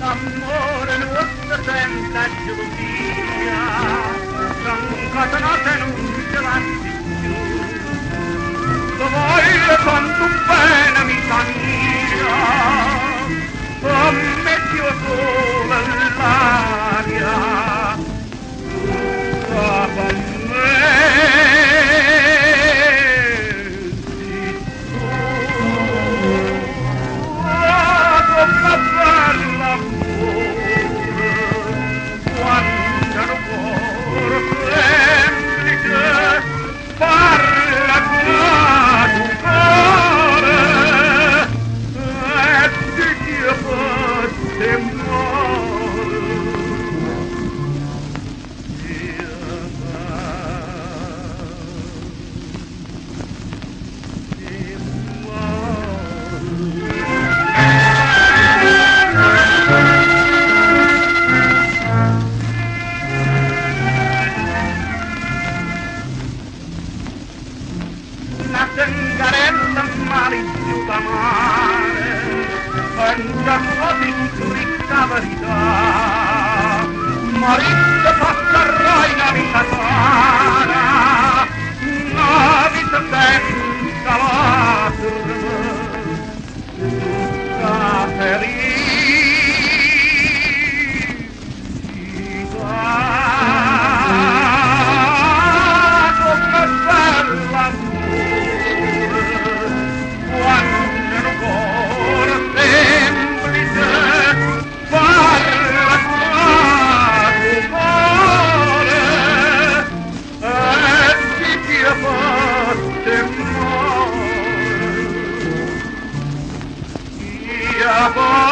Amore nostro senza gelosia, concatenate non ce lasci più. Lo voglio tanto bene, amica mia, come io solo l'aria, con me. Zengarella malizziuta mare, pensa quasi ricca verità, marito passerai una vita sana, una vita senza lacrime, tutta felicità. Come bella Bye.